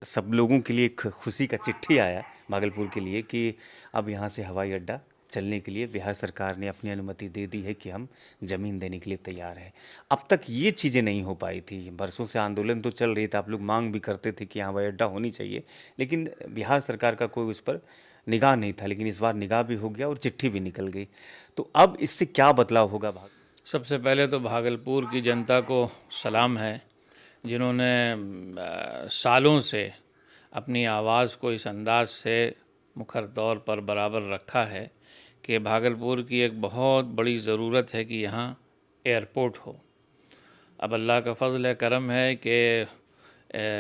सब लोगों के लिए एक खुशी का चिट्ठी आया भागलपुर के लिए कि अब यहाँ से हवाई अड्डा चलने के लिए बिहार सरकार ने अपनी अनुमति दे दी है कि हम ज़मीन देने के लिए तैयार हैं। अब तक ये चीज़ें नहीं हो पाई थी, बरसों से आंदोलन तो चल रही था, आप लोग मांग भी करते थे कि यहाँ हवाई अड्डा होनी चाहिए, लेकिन बिहार सरकार का कोई उस पर निगाह नहीं था। लेकिन इस बार निगाह भी हो गया और चिट्ठी भी निकल गई। तो अब इससे क्या बदलाव होगा सबसे पहले तो भागलपुर की जनता को सलाम है, जिन्होंने सालों से अपनी आवाज़ को इस अंदाज से मुखर तौर पर बराबर रखा है कि भागलपुर की एक बहुत बड़ी ज़रूरत है कि यहाँ एयरपोर्ट हो। अब अल्लाह का फ़ज़ल है, करम है कि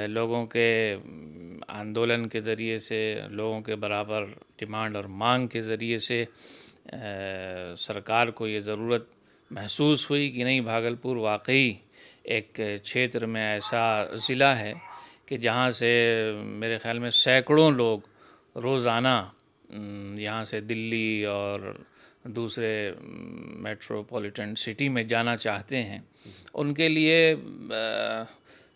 लोगों के आंदोलन के ज़रिए से, लोगों के बराबर डिमांड और मांग के ज़रिए से सरकार को ये ज़रूरत महसूस हुई कि नहीं, भागलपुर वाकई एक क्षेत्र में ऐसा ज़िला है कि जहाँ से मेरे ख़्याल में सैकड़ों लोग रोज़ाना यहाँ से दिल्ली और दूसरे मेट्रोपॉलिटन सिटी में जाना चाहते हैं। उनके लिए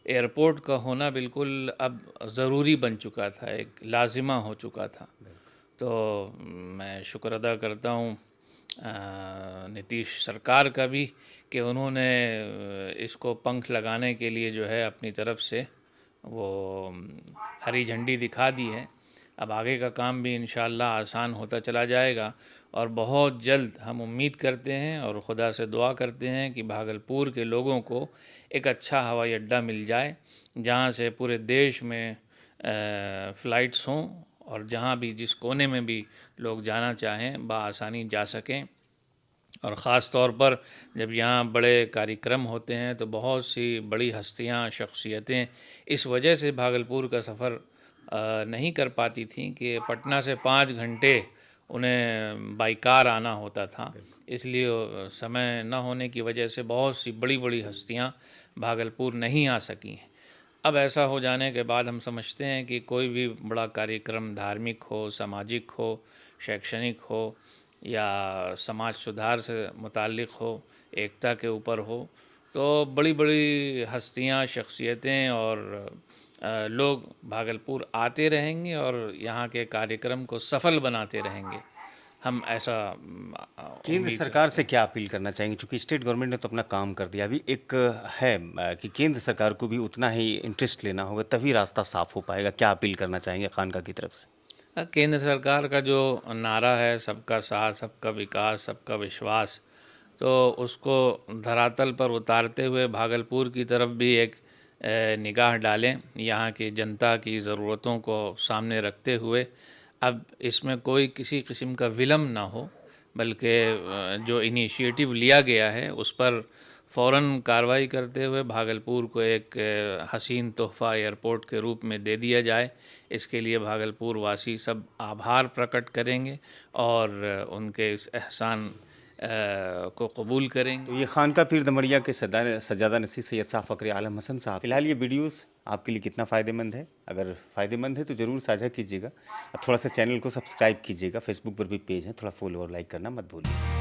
एयरपोर्ट का होना बिल्कुल अब ज़रूरी बन चुका था, एक लाजिमा हो चुका था। तो मैं शुक्र अदा करता हूँ नीतीश सरकार का भी कि उन्होंने इसको पंख लगाने के लिए जो है अपनी तरफ से वो हरी झंडी दिखा दी है। अब आगे का काम भी इंशाअल्लाह आसान होता चला जाएगा और बहुत जल्द हम उम्मीद करते हैं और ख़ुदा से दुआ करते हैं कि भागलपुर के लोगों को एक अच्छा हवाई अड्डा मिल जाए, जहाँ से पूरे देश में फ़्लाइट्स हों और जहाँ भी जिस कोने में भी लोग जाना चाहें बआसानी जा सकें। और ख़ास तौर पर जब यहाँ बड़े कार्यक्रम होते हैं तो बहुत सी बड़ी हस्तियाँ, शख्सियतें इस वजह से भागलपुर का सफ़र नहीं कर पाती थीं कि पटना से 5 घंटे उन्हें बाई कार आना होता था। इसलिए समय न होने की वजह से बहुत सी बड़ी बड़ी हस्तियाँ भागलपुर नहीं आ सकी हैं। अब ऐसा हो जाने के बाद हम समझते हैं कि कोई भी बड़ा कार्यक्रम धार्मिक हो, सामाजिक हो, शैक्षणिक हो या समाज सुधार से मुताल्लिक़ हो, एकता के ऊपर हो, तो बड़ी बड़ी हस्तियाँ, शख्सियतें और लोग भागलपुर आते रहेंगे और यहाँ के कार्यक्रम को सफल बनाते रहेंगे। हम ऐसा केंद्र उम्मीद सरकार रखते से हैं। क्या अपील करना चाहेंगे? चूँकि स्टेट गवर्नमेंट ने तो अपना काम कर दिया, अभी एक है कि केंद्र सरकार को भी उतना ही इंटरेस्ट लेना होगा, तभी रास्ता साफ़ हो पाएगा। क्या अपील करना चाहेंगे खानका की तरफ से? केंद्र सरकार का जो नारा है, सबका साथ, सबका विकास, सबका विश्वास, तो उसको धरातल पर उतारते हुए भागलपुर की तरफ भी एक निगाह डालें। यहाँ की जनता की ज़रूरतों को सामने रखते हुए अब इसमें कोई किसी किस्म का विलम्ब ना हो, बल्कि जो इनिशिएटिव लिया गया है उस पर फ़ौरन कार्रवाई करते हुए भागलपुर को एक हसीन तोहफ़ा एयरपोर्ट के रूप में दे दिया जाए। इसके लिए भागलपुर वासी सब आभार प्रकट करेंगे और उनके इस एहसान को कबूल तो करेंगे। ये खानका पीर दमड़िया के सज्जादा नसीर सैयद शाह फ़खर आलम हसन साहब, फिलहाल ये वीडियोस आपके लिए कितना फ़ायदेमंद है? अगर फ़ायदेमंद है तो ज़रूर साझा कीजिएगा और थोड़ा सा चैनल को सब्सक्राइब कीजिएगा। फेसबुक पर भी पेज है, थोड़ा फॉलो और लाइक करना मत भूलिए।